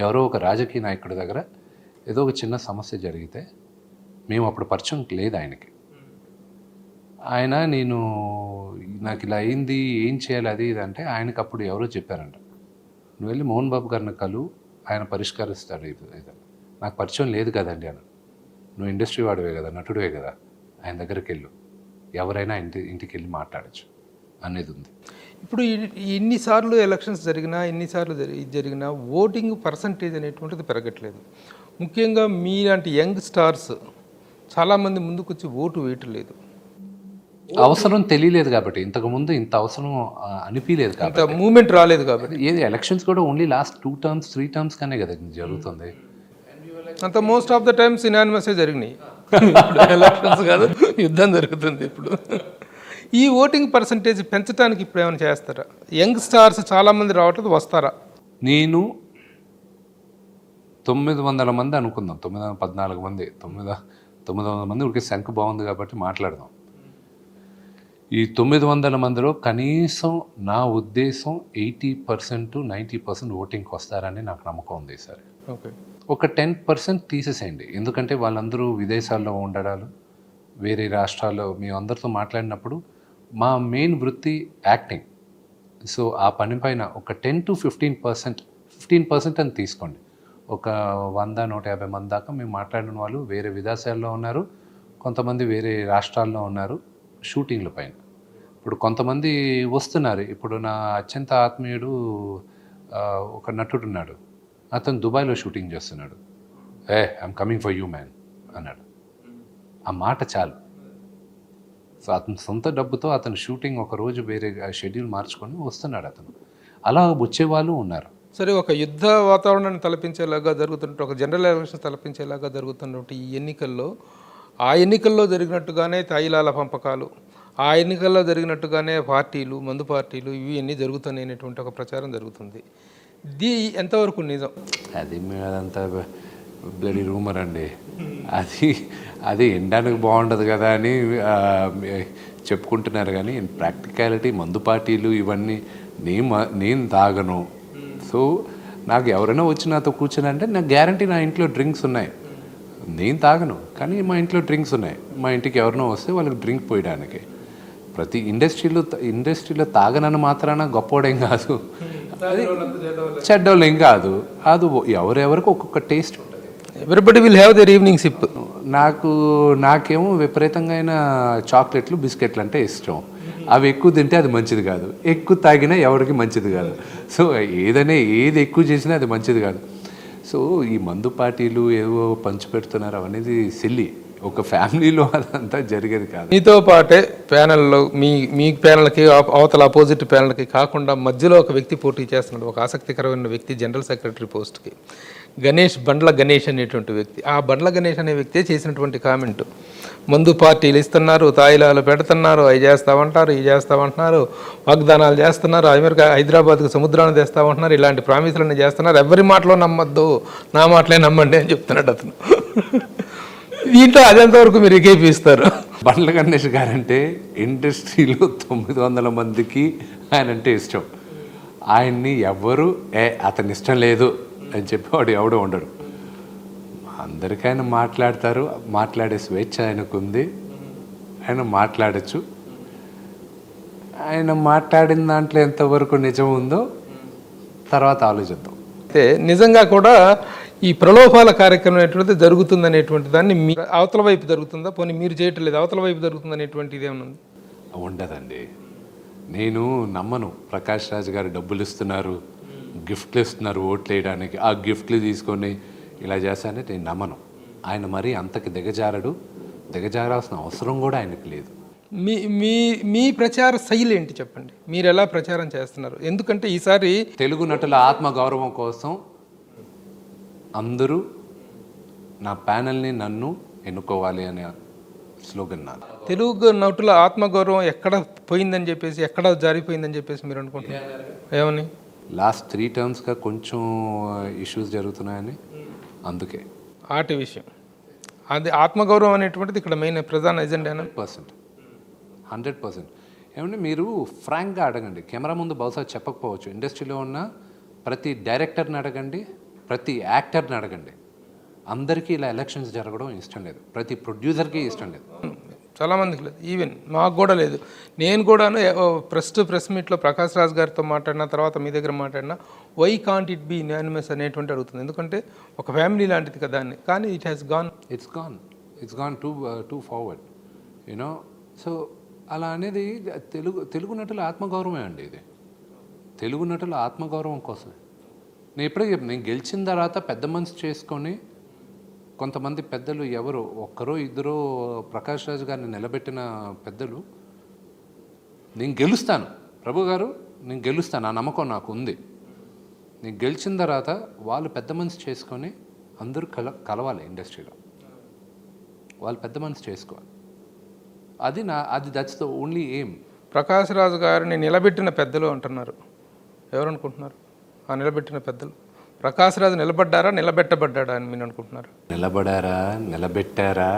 ఎవరో ఒక రాజకీయ నాయకుడి దగ్గర ఏదో ఒక చిన్న సమస్య జరిగితే మేము అప్పుడు పరిచయం లేదు ఆయనకి. ఆయన నాకు ఇలా అయింది, ఏం చేయాలి అది ఇది అంటే ఆయనకు అప్పుడు ఎవరో చెప్పారంట, నువ్వు వెళ్ళి మోహన్ బాబు గారిని కలు, ఆయన పరిష్కరిస్తాడు ఇది. నాకు పరిచయం లేదు కదండి అని. నువ్వు ఇండస్ట్రీ వాడివే కదా, నటుడివే కదా, ఆయన దగ్గరికి వెళ్ళు, ఎవరైనా ఇంటికి వెళ్ళి మాట్లాడచ్చు అనేది ఉంది. ఇప్పుడు ఎన్నిసార్లు ఎలక్షన్స్ జరిగినా, ఎన్నిసార్లు జరిగినా ఓటింగ్ పర్సంటేజ్ అనేటువంటిది పెరగట్లేదు. ముఖ్యంగా మీలాంటి యంగ్ స్టార్స్ చాలామంది ముందుకు వచ్చి ఓటు వేయట్లేదు. అవసరం తెలియలేదు కాబట్టి, ఇంతకుముందు ఇంత అవసరం అనిపించలేదు కాబట్టి, అంత మూమెంట్ రాలేదు కాబట్టి. ఏది ఎలక్షన్స్ కూడా ఓన్లీ లాస్ట్ 2 terms 3 terms కానీ కదా జరుగుతుంది. అంత మోస్ట్ ఆఫ్ ద టైమ్స్ ఇనానిమసే జరిగినాయి. ఎలక్షన్స్ కాదు, యుద్ధం జరుగుతుంది ఇప్పుడు. ఈ ఓటింగ్ పర్సంటేజ్ పెంచడానికి ఇప్పుడు ఏమైనా చేస్తారా? యంగ్ స్టార్స్ చాలామంది రావట్లేదు, వస్తారా? నేను 900 మంది అనుకుందాం, 914 మంది, 900 మంది ఉడికే సంఖ్య బాగుంది కాబట్టి మాట్లాడదాం. ఈ 900 మందిలో కనీసం నా ఉద్దేశం 80% 90% ఓటింగ్కి వస్తారని నాకు నమ్మకం ఉంది ఈసారి. ఓకే, ఒక 10% తీసేసేయండి, ఎందుకంటే వాళ్ళందరూ విదేశాల్లో ఉండడాలు, వేరే రాష్ట్రాల్లో మేము అందరితో మాట్లాడినప్పుడు మా మెయిన్ వృత్తి యాక్టింగ్. సో ఆ పని పైన ఒక 10 to 15% అని తీసుకోండి. ఒక 100-150 మంది దాకా మేము మాట్లాడిన వాళ్ళు వేరే విదేశాల్లో ఉన్నారు, కొంతమంది వేరే రాష్ట్రాల్లో ఉన్నారు షూటింగ్ల పైన. ఇప్పుడు కొంతమంది వస్తున్నారు. ఇప్పుడు నా అత్యంత ఆత్మీయుడు ఒక నటుడు ఉన్నాడు, అతను దుబాయ్లో షూటింగ్ చేస్తున్నాడు. I'm coming for you man అన్నాడు. ఆ మాట చాలు. సో అతను సొంత డబ్బుతో అతను షూటింగ్ ఒక రోజు వేరే షెడ్యూల్ మార్చుకొని వస్తున్నాడు అతను. అలా వచ్చేవాళ్ళు ఉన్నారు. సరే, ఒక యుద్ధ వాతావరణాన్ని తలపించేలాగా జరుగుతున్నట్టు, ఒక జనరల్ ఎలక్షన్ తలపించేలాగా జరుగుతున్నట్టు ఈ ఎన్నికల్లో, ఆ ఎన్నికల్లో జరిగినట్టుగానే తైలాల పంపకాలు, ఆ ఎన్నికల్లో జరిగినట్టుగానే పార్టీలు, మందు పార్టీలు, ఇవి అన్నీ జరుగుతున్నాయనేటువంటి ఒక ప్రచారం జరుగుతుంది. ఇది ఎంతవరకు నిజం? అదంతా బ్లడీ రూమర్ అండి. అది ఎండడానికి బాగుండదు కదా అని చెప్పుకుంటున్నారు, కానీ ప్రాక్టికాలిటీ మందు పార్టీలు ఇవన్నీ నేను తాగను. సో నాకు ఎవరైనా వచ్చి నాతో కూర్చొని నాకు గ్యారంటీ నా ఇంట్లో డ్రింక్స్ ఉన్నాయి. నేను తాగను, కానీ మా ఇంట్లో డ్రింక్స్ ఉన్నాయి. మా ఇంటికి ఎవరైనా వస్తే వాళ్ళకి డ్రింక్ పోయడానికి. ప్రతి ఇండస్ట్రీలో తాగనని మాత్రాన గొప్పోడేం కాదు, చెడ్డోళ్ళేం కాదు. అది ఎవరెవరికి ఒక్కొక్క టేస్ట్ ఉంటుంది. Everybody will have their evening SIP. నాకేమో విపరీతంగా చాక్లెట్లు, బిస్కెట్లు అంటే ఇష్టం. అవి ఎక్కువ తింటే అది మంచిది కాదు, ఎక్కువ తాగినా ఎవరికి మంచిది కాదు. సో ఏది ఎక్కువ చేసినా అది మంచిది కాదు. సో ఈ మందు పార్టీలు ఏవో పంచిపెడుతున్నారు అవనేది సిల్లి. ఒక ఫ్యామిలీలో అదంతా జరిగేది కాదు. మీతో పాటే ప్యానెల్లో మీ ప్యానెల్కి అవతల అపోజిట్ ప్యానెల్కి కాకుండా మధ్యలో ఒక వ్యక్తి పోటీ చేస్తున్నాడు, ఒక ఆసక్తికరమైన వ్యక్తి, జనరల్ సెక్రటరీ పోస్ట్కి. బండ్ల గణేష్ అనేటువంటి వ్యక్తి. ఆ బండ్ల గణేష్ అనే వ్యక్తే చేసినటువంటి కామెంట్, మందు పార్టీలు ఇస్తున్నారు, తాయిలాలు పెడుతున్నారు, అవి చేస్తామంటారు, ఇవి చేస్తామంటున్నారు, వాగ్దానాలు చేస్తున్నారు, హైదరాబాద్కు సముద్రాన్ని తెస్తామంటున్నారు, ఇలాంటి ప్రామిసులన్నీ చేస్తున్నారు, ఎవరి మాటలో నమ్మద్దు, నా మాటలే నమ్మండి అని చెప్తున్నాడు అతను. దీంట్లో అదంతవరకు మీరు ఏకీపిస్తారు? బండ్ల గణేష్ గారంటే ఇండస్ట్రీలో 900 మందికి ఆయన అంటే ఇష్టం. ఆయన్ని ఎవ్వరు అతని ఇష్టం లేదు అని చెప్పేవాడు ఎవడో ఉండడు. అందరికీ ఆయన మాట్లాడతారు, మాట్లాడే స్వేచ్ఛ ఆయనకుంది, ఆయన మాట్లాడచ్చు. ఆయన మాట్లాడిన దాంట్లో ఎంతవరకు నిజం ఉందో తర్వాత ఆలోచిద్దాం. అయితే నిజంగా కూడా ఈ ప్రలోభాల కార్యక్రమం అనేటువంటిది జరుగుతుందనేటువంటి దాన్ని మీ అవతల వైపు జరుగుతుందా, పోనీ మీరు చేయటం లేదు అవతల వైపు జరుగుతుందనేటువంటిది ఏమన్నా ఉండదండి. నేను నమ్మను. ప్రకాష్ రాజ్ గారు డబ్బులు ఇస్తున్నారు, గిఫ్ట్లు ఇస్తున్నారు ఓట్లు వేయడానికి, ఆ గిఫ్ట్లు తీసుకొని ఇలా చేస్తానని నేను నమ్మను. ఆయన మరీ అంతకి దిగజారాల్సిన అవసరం కూడా ఆయనకు లేదు. మీ ప్రచార శైలి ఏంటి చెప్పండి? మీరు ఎలా ప్రచారం చేస్తున్నారు? ఎందుకంటే ఈసారి తెలుగు నటుల ఆత్మగౌరవం కోసం అందరూ నా ప్యానెల్ని నన్ను ఎన్నుకోవాలి అనే స్లోగన్ నాది. తెలుగు నటుల ఆత్మగౌరవం ఎక్కడ పోయిందని చెప్పేసి, ఎక్కడ జారిపోయిందని చెప్పేసి మీరు అనుకుంటున్నారు? ఏమని? లాస్ట్ 3 termsగా కొంచెం ఇష్యూస్ జరుగుతున్నాయని, అందుకే ఆటి విషయం అది ఆత్మగౌరవం అనేటువంటిది ఇక్కడ మెయిన్ ప్రధాన ఎజెండా. 100%. ఏమంటే మీరు ఫ్రాంక్గా అడగండి. కెమెరా ముందు బహుశా చెప్పకపోవచ్చు, ఇండస్ట్రీలో ఉన్న ప్రతి డైరెక్టర్ని అడగండి, ప్రతి యాక్టర్ని అడగండి, అందరికీ ఇలా ఎలక్షన్స్ జరగడం ఇష్టం లేదు. ప్రతి ప్రొడ్యూసర్కి ఇష్టం లేదు. చాలామందికి లేదు, ఈవెన్ మాకు కూడా లేదు. నేను కూడాను ప్రెస్ మీట్లో ప్రకాష్ రాజ్ గారితో మాట్లాడిన తర్వాత మీ దగ్గర మాట్లాడినా why can't it be unanimous అనేటువంటి అడుగుతుంది. ఎందుకంటే ఒక ఫ్యామిలీ లాంటిది కదా అని. కానీ it has gone, it's gone too forward you know. So అలా అనేది తెలుగు నటుల ఆత్మగౌరవమే అండి. ఇది తెలుగు నటుల ఆత్మగౌరవం కోసమే. నేను ఇప్పుడే చెప్పాను, నేను గెలిచిన తర్వాత పెద్ద మనసు చేసుకొని కొంతమంది పెద్దలు, ఎవరో ఒక్కరో ఇద్దరో ప్రకాష్ రాజ్ గారిని నిలబెట్టిన పెద్దలు, నేను గెలుస్తాను ప్రభు గారు, నేను గెలుస్తాను, ఆ నమ్మకం నాకు ఉంది. నేను గెలిచిన తర్వాత వాళ్ళు పెద్ద మనసు చేసుకొని అందరూ కలవాలి ఇండస్ట్రీలో, వాళ్ళు పెద్ద మనసు చేసుకోవాలి. అది that's the only aim. Prakash Raj గారిని నిలబెట్టిన పెద్దలు అంటున్నారు. ఎవరు అనుకుంటున్నారు ఆ నిలబెట్టిన పెద్దలు? ప్రకాష్ రాజ్ నిలబడ్డారా, నిలబెట్టబడ్డాడా అని మీరు అనుకుంటున్నారు? నిలబడారా, నిలబెట్టారా,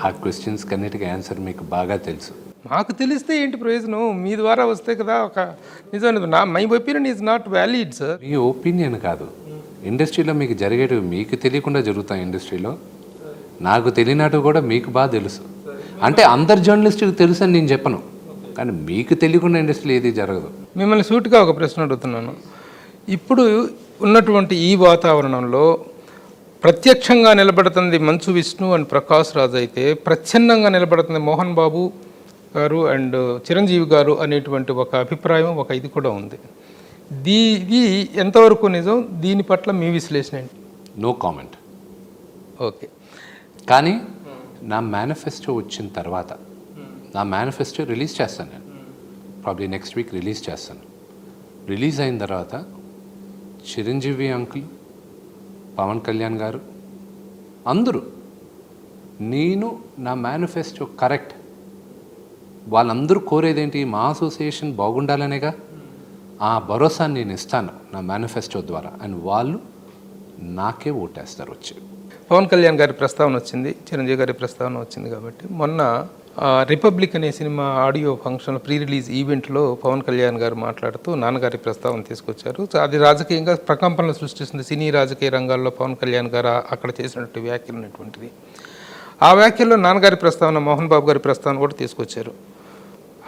ఆ క్వశ్చన్స్ కన్నిటికీ ఆన్సర్ మీకు బాగా తెలుసు. మాకు తెలిస్తే ఏంటి ప్రయోజనం? మీ ద్వారా వస్తే కదా ఒక నిజం. My opinion is not valid sir. Me opinion కాదు, ఇండస్ట్రీలో మీకు జరిగేటివి మీకు తెలియకుండా జరుగుతాయి. ఇండస్ట్రీలో నాకు తెలియనట్టు కూడా మీకు బాగా తెలుసు. అంటే అందరు జర్నలిస్టులకు తెలుసు అని నేను చెప్పను, కానీ మీకు తెలియకుండా ఇండస్ట్రీలో ఏది జరగదు. మిమ్మల్ని సూటిగా ఒక ప్రశ్న అడుగుతున్నాను. ఇప్పుడు ఉన్నటువంటి ఈ వాతావరణంలో ప్రత్యక్షంగా నిలబడుతుంది మంచు విష్ణు అండ్ ప్రకాష్ రాజ్ అయితే, ప్రచ్ఛన్నంగా నిలబడుతుంది మోహన్ బాబు గారు అండ్ చిరంజీవి గారు అనేటువంటి ఒక అభిప్రాయం, ఒక ఇది కూడా ఉంది. ఇది ఎంతవరకు నిజం? దీని పట్ల మీ విశ్లేషణ ఏంటి? No comment. ఓకే. కానీ నా మేనిఫెస్టో వచ్చిన తర్వాత, నా మేనిఫెస్టో రిలీజ్ చేస్తాను నేను, ప్రాబ్లీ నెక్స్ట్ వీక్ రిలీజ్ చేస్తాను. రిలీజ్ అయిన తర్వాత చిరంజీవి అంకుల్, పవన్ కళ్యాణ్ గారు అందరూ, నేను నా మేనిఫెస్టో కరెక్ట్, వాళ్ళందరూ కోరేదేంటి, మా అసోసియేషన్ బాగుండాలనేగా. ఆ భరోసా నేను ఇస్తాను నా మేనిఫెస్టో ద్వారా, అండ్ వాళ్ళు నాకే ఓటేస్తారు వచ్చి. పవన్ కళ్యాణ్ గారి ప్రస్తావన వచ్చింది, చిరంజీవి గారి ప్రస్తావన వచ్చింది కాబట్టి మొన్న రిపబ్లిక్ అనే cinema audio function pre release ఈవెంట్లో పవన్ కళ్యాణ్ గారు మాట్లాడుతూ నాన్నగారి ప్రస్తావన తీసుకొచ్చారు. అది రాజకీయంగా ప్రకంపనలు సృష్టిస్తుంది. సినీ రాజకీయ రంగాల్లో పవన్ కళ్యాణ్ గారు అక్కడ చేసినటువంటి వ్యాఖ్యలు అనేటువంటిది. ఆ వ్యాఖ్యల్లో నాన్నగారి ప్రస్తావన, మోహన్ బాబు గారి ప్రస్తావన కూడా తీసుకొచ్చారు.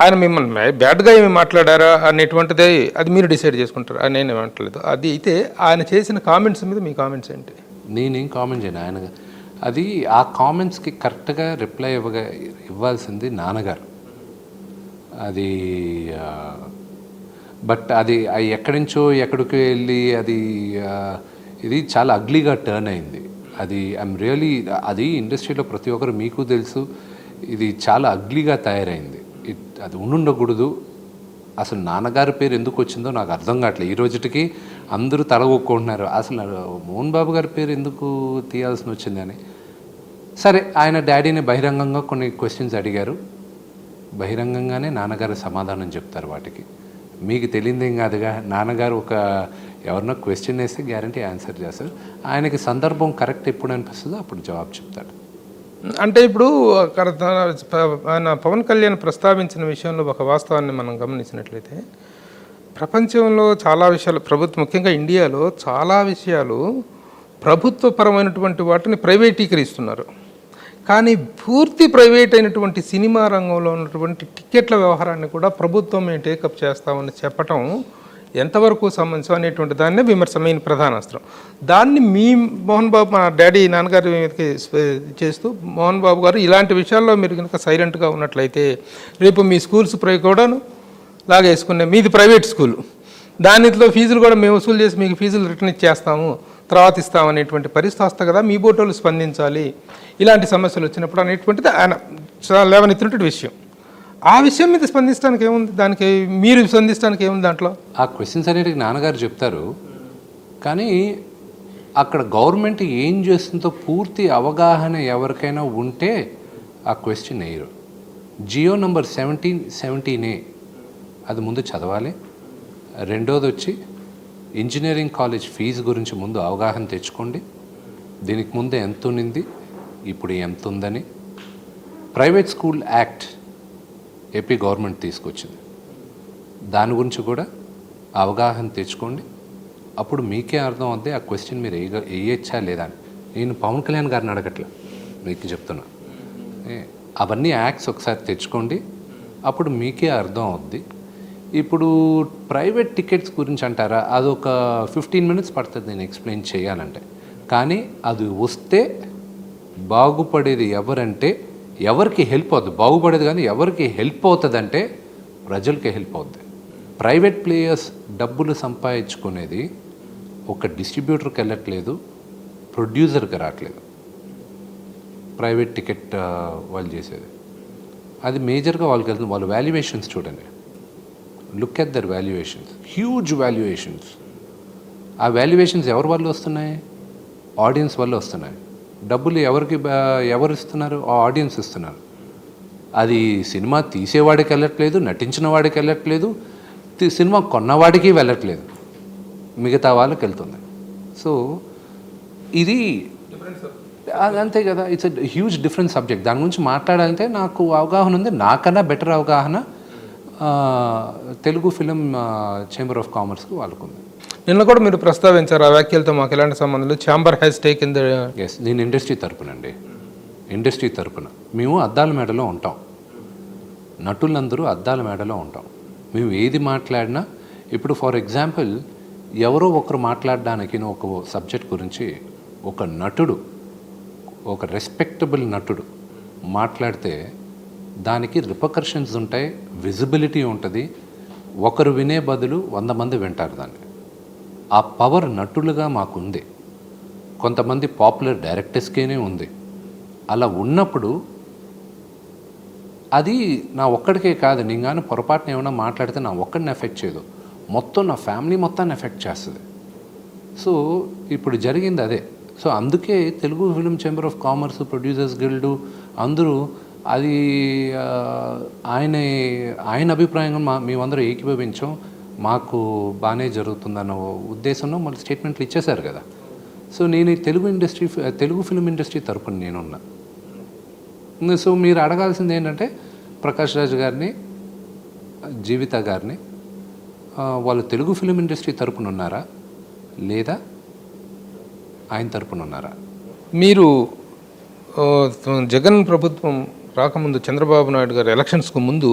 ఆయన మిమ్మల్ని బ్యాడ్గా ఏమి మాట్లాడారా అనేటువంటిది అది మీరు డిసైడ్ చేసుకుంటారు, అని నేను ఏమంటలేదు. అది అయితే ఆయన చేసిన కామెంట్స్ మీద మీ కామెంట్స్ ఏంటి? నేనేం కామెంట్ చేయను. ఆయన అది ఆ కామెంట్స్కి కరెక్ట్గా రిప్లై ఇవ్వాల్సింది నాన్నగారు. అది బట్ అది ఎక్కడి నుంచో ఎక్కడికి వెళ్ళి అది ఇది చాలా అగ్లీగా టర్న్ అయింది. అది ఐఎమ్ రియలీ, అది ఇండస్ట్రీలో ప్రతి ఒక్కరు మీకు తెలుసు, ఇది చాలా అగ్లీగా తయారైంది. అది ఉండుండకూడదు. అసలు నాన్నగారి పేరు ఎందుకు వచ్చిందో నాకు అర్థం కావట్లేదు. ఈ రోజుకి అందరూ తలగొక్కుంటున్నారు, అసలు మోహన్ బాబు గారి పేరు ఎందుకు తీయాల్సి వచ్చిందని. సరే, ఆయన డాడీని బహిరంగంగా కొన్ని క్వశ్చన్స్ అడిగారు, బహిరంగంగానే నాన్నగారు సమాధానం చెప్తారు వాటికి. మీకు తెలియదేం కాదుగా, నాన్నగారు ఎవరినో క్వశ్చన్ వేస్తే గ్యారంటీ ఆన్సర్ చేస్తారు. ఆయనకి సందర్భం కరెక్ట్ ఎప్పుడు అనిపిస్తుందో అప్పుడు జవాబు చెప్తాడు. అంటే ఇప్పుడు ఆయన పవన్ కళ్యాణ్ ప్రస్తావించిన విషయంలో ఒక వాస్తవాన్ని మనం గమనించినట్లయితే, ప్రపంచంలో చాలా విషయాలు ముఖ్యంగా ఇండియాలో చాలా విషయాలు ప్రభుత్వపరమైనటువంటి వాటిని ప్రైవేటీకరిస్తున్నారు. కానీ పూర్తి ప్రైవేట్ అయినటువంటి సినిమా రంగంలో ఉన్నటువంటి టికెట్ల వ్యవహారాన్ని కూడా ప్రభుత్వం మేము టేకప్ చేస్తామని చెప్పటం ఎంతవరకు సంబంధించం అనేటువంటి దాన్నే విమర్శమైన ప్రధాన అస్త్రం. దాన్ని మీ మోహన్ బాబు, మా డాడీ నాన్నగారి మీదకి చేస్తూ, మోహన్ బాబు గారు ఇలాంటి విషయాల్లో మీరు కనుక సైలెంట్గా ఉన్నట్లయితే రేపు మీ స్కూల్స్ కూడాను లాగేసుకునే, మీది ప్రైవేట్ స్కూలు, దానిలో ఫీజులు కూడా మేము వసూలు చేసి మీకు ఫీజులు రిటర్న్ ఇచ్చేస్తాము, తర్వాత ఇస్తామనేటువంటి పరిస్థితి వస్తుంది కదా, మీ బోటోలు స్పందించాలి ఇలాంటి సమస్యలు వచ్చినప్పుడు అనేటువంటిది ఆయన లేవనెత్తినటువంటి విషయం. ఆ విషయం మీద స్పందించడానికి ఏముంది, దానికి మీరు స్పందించడానికి ఏముంది దాంట్లో? ఆ క్వశ్చన్స్ అనేటివి నాన్నగారు చెప్తారు, కానీ అక్కడ గవర్నమెంట్ ఏం చేస్తుందో పూర్తి అవగాహన ఎవరికైనా ఉంటే ఆ క్వశ్చన్ వేయరు. జియో నంబర్ 1717A అది ముందు చదవాలి. రెండోది వచ్చి ఇంజనీరింగ్ కాలేజ్ ఫీజు గురించి ముందు అవగాహన తెచ్చుకోండి. దీనికి ముందు ఎంత ఉన్నింది, ఇప్పుడు ఎంత ఉందని. Private school act AP government తీసుకొచ్చింది, దాని గురించి కూడా అవగాహన తెచ్చుకోండి. అప్పుడు మీకే అర్థం అవుద్ది ఆ క్వశ్చన్ మీరు వేయచ్చా లేదా అని. నేను పవన్ కళ్యాణ్ గారిని అడగట్లే, మీకు చెప్తున్నా. అవన్నీ యాక్ట్స్ ఒకసారి తెచ్చుకోండి, అప్పుడు మీకే అర్థం అవుద్ది. ఇప్పుడు ప్రైవేట్ టికెట్స్ గురించి అంటారా, అదొక 15 minutes పడుతుంది నేను ఎక్స్ప్లెయిన్ చేయాలంటే. కానీ అది వస్తే బాగుపడేది ఎవరంటే, ఎవరికి హెల్ప్ అవుతుంది, బాగుపడేది కానీ ఎవరికి హెల్ప్ అవుతుందంటే ప్రజలకే హెల్ప్ అవుతుంది. ప్రైవేట్ ప్లేయర్స్ డబ్బులు సంపాదించుకునేది ఒక డిస్ట్రిబ్యూటర్కి వెళ్ళట్లేదు, ప్రొడ్యూసర్కి రావట్లేదు. ప్రైవేట్ టికెట్ వాళ్ళు చేసేది అది మేజర్గా వాళ్ళకి వెళ్తుంది. వాళ్ళ వాల్యుయేషన్స్ చూడండి, look at their valuations, huge valuations. ఆ వాల్యుయేషన్స్ ఎవరి వల్ల వస్తున్నాయి? ఆడియన్స్ వల్ల వస్తున్నాయి. డబ్బులు ఎవరు ఇస్తున్నారు? ఆ ఆడియన్స్ ఇస్తున్నారు. అది సినిమా తీసేవాడికి వెళ్ళట్లేదు, నటించిన వాడికి వెళ్ళట్లేదు, సినిమా కొన్నవాడికి వెళ్ళట్లేదు, మిగతా వాళ్ళకి వెళ్తుంది. సో ఇది అంతే కదా, it's a huge different subject. దాని గురించి మాట్లాడాలంటే నాకు అవగాహన ఉంది, నాకన్నా బెటర్ అవగాహన తెలుగు ఫిలిం ఛాంబర్ ఆఫ్ కామర్స్కి వాళ్ళకుంది. నిన్న కూడా మీరు ప్రస్తావించారు ఆ వ్యాఖ్యలతో మాకు ఎలాంటి సంబంధం లేదు, chamber has taken the. Yes, నేను ఇండస్ట్రీ తరపునండి, ఇండస్ట్రీ తరపున మేము అద్దాల మేడలో ఉంటాం, నటులందరూ అద్దాల మేడలో ఉంటాం. మేము ఏది మాట్లాడినా, ఇప్పుడు ఫర్ ఎగ్జాంపుల్ ఎవరో ఒకరు మాట్లాడడానికి ఒక సబ్జెక్ట్ గురించి ఒక నటుడు, ఒక రెస్పెక్టబుల్ నటుడు మాట్లాడితే దానికి రిపకర్షన్స్ ఉంటాయి, విజిబిలిటీ ఉంటుంది. ఒకరు వినే బదులు 100 మంది వింటారు దాన్ని. ఆ పవర్ నటులుగా మాకుంది, కొంతమంది పాపులర్ డైరెక్టర్స్కేనే ఉంది. అలా ఉన్నప్పుడు అది నా ఒక్కడికే కాదు, నేను కానీ పొరపాటున ఏమైనా మాట్లాడితే నా ఒక్కడిని ఎఫెక్ట్ చేయదు, మొత్తం నా ఫ్యామిలీ మొత్తాన్ని ఎఫెక్ట్ చేస్తుంది. సో ఇప్పుడు జరిగింది అదే. సో అందుకే Telugu film chamber of commerce, producers guild అందరూ అది ఆయన అభిప్రాయంగా మేమందరూ ఏకీభవించాం, మాకు బాగానే జరుగుతుందన్న ఉద్దేశంలో మళ్ళీ స్టేట్మెంట్లు ఇచ్చేశారు కదా. సో నేను తెలుగు ఫిలిం ఇండస్ట్రీ తరపున నేనున్నా. సో మీరు అడగాల్సింది ఏంటంటే ప్రకాష్ రాజ్ గారిని, జీవిత గారిని, వాళ్ళు తెలుగు ఫిలిం ఇండస్ట్రీ తరపున ఉన్నారా లేదా ఆయన తరపున ఉన్నారా? మీరు జగన్ ప్రభుత్వం రాకముందు చంద్రబాబు నాయుడు గారు ఎలక్షన్స్కు ముందు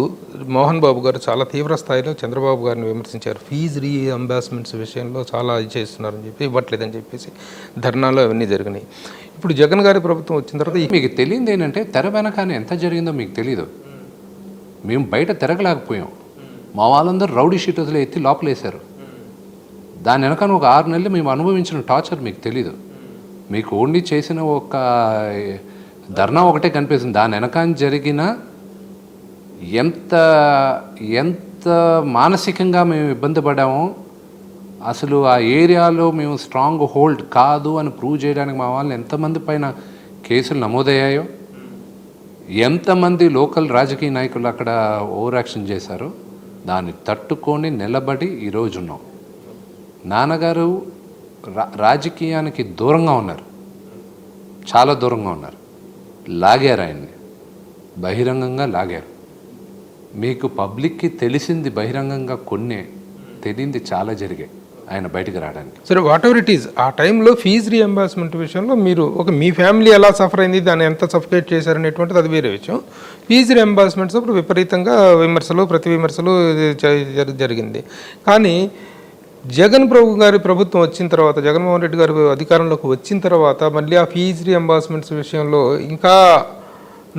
మోహన్ బాబు గారు చాలా తీవ్ర స్థాయిలో చంద్రబాబు గారిని విమర్శించారు. ఫీజు రీఎంబర్స్మెంట్స్ విషయంలో చాలా ఇది చేస్తున్నారని చెప్పి, ఇవ్వట్లేదని చెప్పేసి ధర్నాలు అవన్నీ జరిగినాయి. ఇప్పుడు జగన్ గారి ప్రభుత్వం వచ్చిన తర్వాత మీకు తెలియదు ఏంటంటే తెర వెనకానే ఎంత జరిగిందో మీకు తెలీదు. మేము బయట తిరగలేకపోయాం, మా వాళ్ళందరూ రౌడీ షీటర్స్లో ఎత్తి లోపలేశారు. దాని వెనకాల ఒక 6 నెలలు మేము అనుభవించిన టార్చర్ మీకు తెలీదు. మీకు ఓన్లీ చేసిన ఒక ధర్నా ఒకటే కనిపిస్తుంది, దాని వెనకాల జరిగిన ఎంత మానసికంగా మేము ఇబ్బంది పడామో, అసలు ఆ ఏరియాలో మేము స్ట్రాంగ్ హోల్డ్ కాదు అని ప్రూవ్ చేయడానికి మా వాళ్ళు ఎంతమంది పైన కేసులు నమోదయ్యాయో, ఎంతమంది లోకల్ రాజకీయ నాయకులు అక్కడ ఓవర్ యాక్షన్ చేశారో దాన్ని తట్టుకొని నిలబడి ఈరోజు ఉన్నాం. నాన్నగారు రాజకీయానికి దూరంగా ఉన్నారు, చాలా దూరంగా ఉన్నారు, లాగారు ఆయన్ని, బహిరంగంగా లాగారు. మీకు పబ్లిక్కి తెలిసింది బహిరంగంగా కొన్నే, తెలియంది చాలా జరిగాయి ఆయన బయటకు రావడానికి. సరే, వాట్ ఎవర్ ఇట్ ఈస్, ఆ టైంలో ఫీజు రీఎంబర్స్మెంట్ విషయంలో మీరు మీ ఫ్యామిలీ ఎలా సఫర్ అయింది, దాన్ని ఎంత సఫికేట్ చేశారనేటువంటిది అది వేరే విషయం. ఫీజు రీఎంబర్స్మెంట్స్ అప్పుడు విపరీతంగా విమర్శలు, ప్రతి విమర్శలు జరిగింది. కానీ జగన్ గారి ప్రభుత్వం వచ్చిన తర్వాత, జగన్మోహన్ రెడ్డి గారు అధికారంలోకి వచ్చిన తర్వాత మళ్ళీ ఆ ఫీజు రీఎంబర్స్మెంట్స్ విషయంలో ఇంకా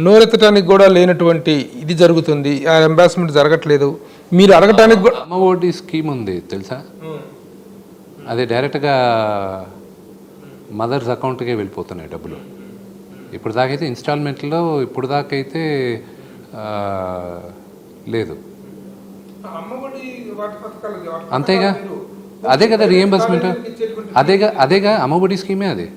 నోరెత్తడానికి కూడా లేనటువంటి ఇది జరుగుతుంది, ఆ ఎంబార్స్మెంట్ జరగట్లేదు. మీరు అడగటానికి కూడా అమ్మ ఒడి స్కీమ్ ఉంది తెలుసా, అది డైరెక్ట్గా మదర్స్ అకౌంట్కే వెళ్ళిపోతున్నాయి డబ్బులు. ఇప్పుడు దాకైతే ఇన్స్టాల్మెంట్లో, ఇప్పుడు దాకైతే లేదు. అంతేగా, అదే కదా రీఎంబర్స్మెంట్, అదేగా అమ్మఒడి స్కీమే అది.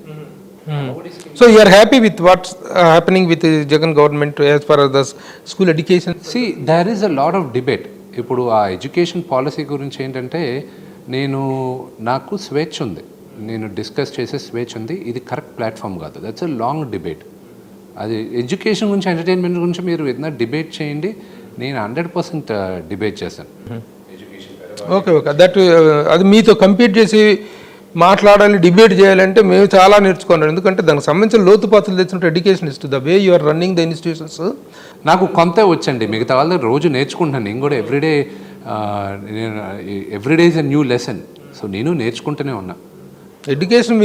So you are happy with what's happening with the Jagan government as far as the school education? See, there is a lot of debate. ఇప్పుడు ఆ ఎడ్యుకేషన్ పాలసీ గురించి ఏంటంటే నాకు స్వేచ్ఛ ఉంది, నేను డిస్కస్ చేసే స్వేచ్ఛ ఉంది. ఇది కరెక్ట్ ప్లాట్ఫామ్ కాదు, దట్స్ ఎ లాంగ్ డిబేట్. అది ఎడ్యుకేషన్ గురించి, ఎంటర్టైన్మెంట్ గురించి మీరు ఏదైనా డిబేట్ చేయండి, నేను 100% డిబేట్ చేశాను. ఓకే, దట్ అది మీతో కంపీట్ చేసి మాట్లాడాలి, డిబేట్ చేయాలంటే మేము చాలా నేర్చుకున్నాం. ఎందుకంటే దానికి సంబంధించిన లోతుపాతులు తెచ్చినట్టు education is to the way you are running the institutions. నాకు కొంత వచ్చండి, మిగతా వాళ్ళు రోజు నేర్చుకుంటున్నాను. నేను కూడా everyday is a new lesson. So నేను నేర్చుకుంటూనే ఉన్నా. ఎడ్యుకేషన్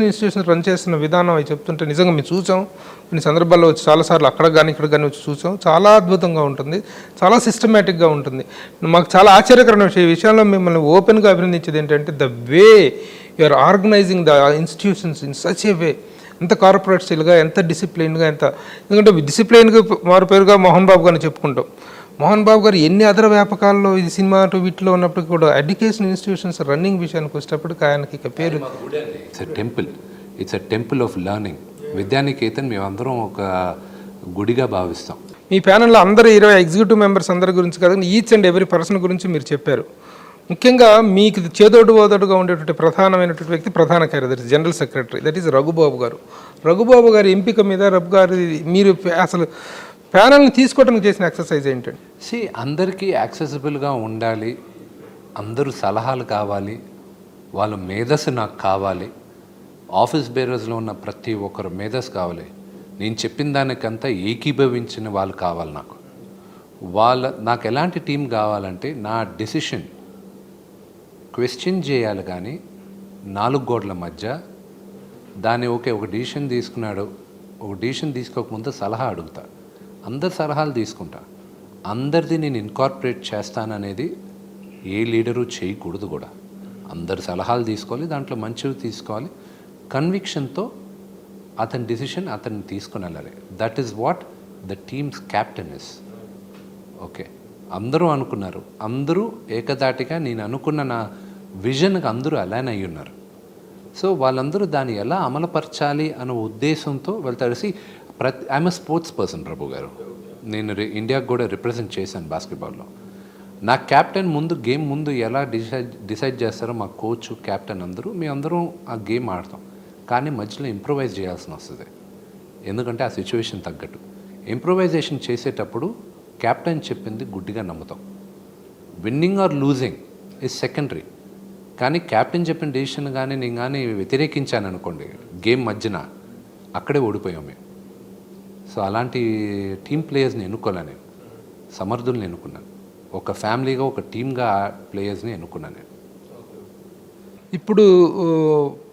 ఇన్స్టిట్యూషన్ రన్ చేస్తున్న విధానం అవి చెప్తుంటే నిజంగా మేము చూసాం. కొన్ని సందర్భాల్లో వచ్చి చాలాసార్లు అక్కడ కానీ ఇక్కడ కానీ వచ్చి చూసాం. చాలా అద్భుతంగా ఉంటుంది, చాలా సిస్టమేటిక్గా ఉంటుంది. మాకు చాలా ఆశ్చర్యకరమైన విషయంలో మిమ్మల్ని ఓపెన్గా అభినందించేది ఏంటంటే the way you are organizing the institutions in such a way. ఎంత కార్పొరేట్ స్టైల్గా, ఎంత డిసిప్లైన్గా, ఎందుకంటే డిసిప్లైన్గా మారు పేరుగా మోహన్ బాబు గారిని చెప్పుకుంటాం. మోహన్ బాబు గారు ఎన్ని అదర వ్యాపకాల్లో ఇది సినిమా వీటిలో ఉన్నప్పటికీ కూడా ఎడ్యుకేషన్ ఇన్స్టిట్యూషన్స్ రన్నింగ్ విషయానికి వచ్చేటప్పటికి ఆయనకి ఇక పేరు. It's a temple of learning. Vidyaniketan మేమందరం ఒక గుడిగా భావిస్తాం. మీ ప్యానెల్లో అందరూ 20 ఎగ్జిక్యూటివ్ మెంబర్స్ అందరి గురించి కాదు, ఈచ్ అండ్ ఎవరీ పర్సన్ గురించి మీరు చెప్పారు. ముఖ్యంగా మీకు చేదోడు ఓదోడుగా ఉండేటువంటి ప్రధానమైనటువంటి వ్యక్తి ప్రధాన కార్యదర్శి, general secretary, that is Raghubabu గారు. రఘుబాబు గారి ఎంపిక మీద రఘు గారి మీరు అసలు ప్యానల్ని తీసుకోవడానికి చేసిన ఎక్సర్సైజ్ ఏంటండి? అందరికీ యాక్సెసిబుల్గా ఉండాలి, అందరూ సలహాలు కావాలి, వాళ్ళ మేధస్సు నాకు కావాలి, ఆఫీస్ బేరర్స్లో ఉన్న ప్రతి ఒక్కరు మేధస్సు కావాలి, నేను చెప్పిన దానికంతా ఏకీభవించిన వాళ్ళు కావాలి నాకు. నాకు ఎలాంటి టీం కావాలంటే నా డెసిషన్ క్వశ్చన్ చేయాలి, కానీ 4 గోడల మధ్య దాన్ని ఒక డిసిషన్ తీసుకున్నాడు, ఒక డిసిషన్ తీసుకోకముందు సలహా అడుగుతా, అందరి సలహాలు తీసుకుంటా, అందరిది నేను ఇన్కార్పొరేట్ చేస్తాననేది ఏ లీడరు చేయకూడదు కూడా. అందరి సలహాలు తీసుకోవాలి, దాంట్లో మంచివి తీసుకోవాలి, కన్విక్షన్తో అతని డిసిషన్ అతన్ని తీసుకుని వెళ్ళాలి. That is what the teams captain is. Okay, అందరూ అనుకున్నారు, అందరూ ఏకదాటిగా నేను అనుకున్న నా విజన్కి అందరూ అలైన్ అయ్యి ఉన్నారు. సో వాళ్ళందరూ దాన్ని ఎలా అమలుపరచాలి అనే ఉద్దేశంతో వెళ్తారు. ఐఎమ్ ఎ స్పోర్ట్స్ పర్సన్ ప్రభు గారు. నేను ఇండియాకు కూడా రిప్రజెంట్ చేశాను బాస్కెట్బాల్లో. నా క్యాప్టెన్ ముందు గేమ్ ముందు ఎలా డిసైడ్ చేస్తారో మా కోచ్ క్యాప్టెన్ మేమందరం ఆ గేమ్ ఆడతాం, కానీ మధ్యలో ఇంప్రూవైజ్ చేయాల్సి వస్తుంది. ఎందుకంటే ఆ సిచ్యువేషన్ తగ్గట్టు ఇంప్రూవైజేషన్ చేసేటప్పుడు క్యాప్టెన్ చెప్పింది గుడ్డిగా నమ్ముతాం. Winning or losing is secondary, కానీ క్యాప్టెన్ చెప్పిన డెసిషన్ కానీ నేను కానీ వ్యతిరేకించాను అనుకోండి గేమ్ మధ్యన, అక్కడే ఓడిపోయాం మేము. సో అలాంటి టీమ్ ప్లేయర్స్ని ఎన్నుకోలే నేను, సమర్థుల్ని ఎన్నుకున్నాను. ఒక ఫ్యామిలీగా ఒక టీమ్గా ప్లేయర్స్ని ఎన్నుకున్నాను నేను. ఇప్పుడు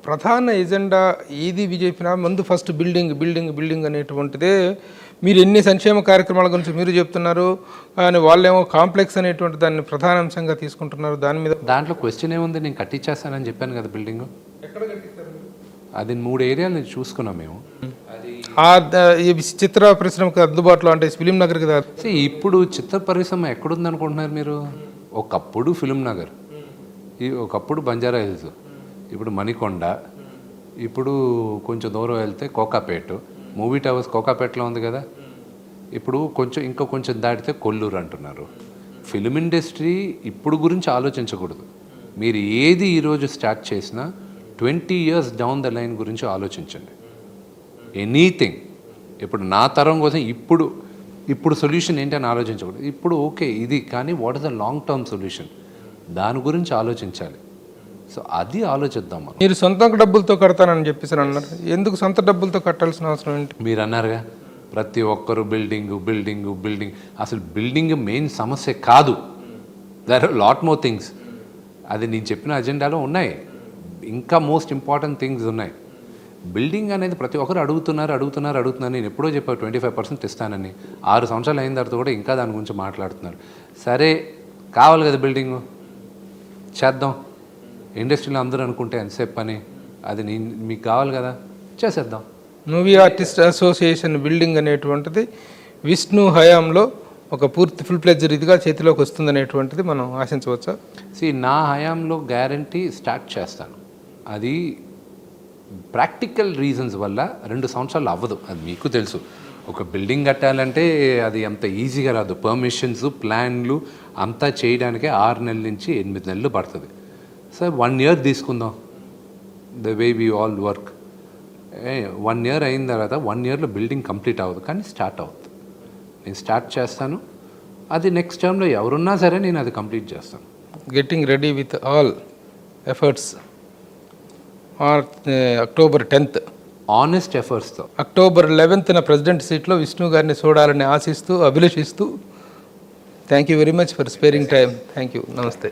ప్రధాన ఎజెండా ఏది చెప్పినా ముందు ఫస్ట్ బిల్డింగ్ బిల్డింగ్ బిల్డింగ్ అనేటువంటిదే. మీరు ఎన్ని సంక్షేమ కార్యక్రమాల గురించి మీరు చెప్తున్నారు, కానీ వాళ్ళేమో కాంప్లెక్స్ అనేటువంటి దాన్ని ప్రధాన అంశంగా తీసుకుంటున్నారు. దాంట్లో క్వశ్చన్ ఏముంది, నేను కట్టించేస్తానని చెప్పాను కదా బిల్డింగ్. అది 3 ఏరియాలు చూసుకున్నాం మేము. చిత్ర పరిశ్రమకు అందుబాటులో అంటే ఫిలిం నగర్ కదా. ఇప్పుడు చిత్ర పరిశ్రమ ఎక్కడుంది అనుకుంటున్నారు మీరు? ఒకప్పుడు ఫిలిం నగర్, ఒకప్పుడు బంజారా హిల్స్, ఇప్పుడు మణికొండ, ఇప్పుడు కొంచెం దూరం వెళ్తే కోకాపేట, మూవీ టవర్స్ కోకాపేటలో ఉంది కదా. ఇప్పుడు కొంచెం దాటితే కొల్లూరు అంటున్నారు. ఫిలిం ఇండస్ట్రీ ఇప్పుడు గురించి ఆలోచించకూడదు. మీరు ఏది ఈరోజు స్టార్ట్ చేసినా 20 years డౌన్ ద లైన్ గురించి ఆలోచించండి. ఎనీథింగ్ ఇప్పుడు నా తరం కోసం ఇప్పుడు సొల్యూషన్ ఏంటి అని ఆలోచించకూడదు. ఇప్పుడు ఓకే ఇది, కానీ what is the long term solution, దాని గురించి ఆలోచించాలి. సో అది ఆలోచిద్దాం మనం. మీరు సొంత డబ్బులతో కడతానని చెప్పేసి అన్నారు, ఎందుకు సొంత డబ్బులతో కట్టాల్సిన అవసరం ఏంటి? మీరు అన్నారుగా ప్రతి ఒక్కరు బిల్డింగ్ బిల్డింగ్ బిల్డింగ్. అసలు బిల్డింగ్ మెయిన్ సమస్య కాదు, there are lot more things. అది నేను చెప్పిన అజెండాలో ఉన్నాయి, ఇంకా మోస్ట్ ఇంపార్టెంట్ థింగ్స్ ఉన్నాయి. బిల్డింగ్ అనేది ప్రతి ఒక్కరు అడుగుతున్నారు. నేను ఎప్పుడో చెప్పాను 25% ఇస్తానని. 6 సంవత్సరాలు అయిన తర్వాత కూడా ఇంకా దాని గురించి మాట్లాడుతున్నారు. సరే కావాలి కదా బిల్డింగు, చేద్దాం. ఇండస్ట్రీలో అందరూ అనుకుంటే ఎంతసేపు పని, అది మీకు కావాలి కదా, చేసేద్దాం. మూవీ ఆర్టిస్ట్ అసోసియేషన్ బిల్డింగ్ అనేటువంటిది విష్ణు హయాంలో ఒక పూర్తి ఫుల్ ప్లెడ్జ్డ్ ఇదిగా చేతిలోకి వస్తుంది అనేటువంటిది మనం ఆశించవచ్చా? నా హయాంలో గ్యారంటీ స్టార్ట్ చేస్తాను. అది ప్రాక్టికల్ రీజన్స్ వల్ల 2 సంవత్సరాలు అవ్వదు, అది మీకు తెలుసు. ఒక బిల్డింగ్ కట్టాలంటే అది అంత ఈజీగా రాదు. పర్మిషన్స్, ప్లాన్లు అంతా చేయడానికే 6 నెలల నుంచి 8 నెలలు పడుతుంది. సార్ 1 year తీసుకుందాం, the way we all work. 1 year అయిన తర్వాత 1 yearలో బిల్డింగ్ కంప్లీట్ అవ్వదు, కానీ స్టార్ట్ అవుతుంది. నేను స్టార్ట్ చేస్తాను, అది నెక్స్ట్ టర్మ్లో ఎవరున్నా సరే నేను అది కంప్లీట్ చేస్తాను. Getting ready with all efforts. October 10th. Honest ఎఫర్ట్స్తో అక్టోబర్ 11th ప్రెసిడెంట్ సీట్లో విష్ణు గారిని చూడాలని ఆశిస్తూ అభిలషిస్తూ thank you very much for sparing time. Thank you. నమస్తే.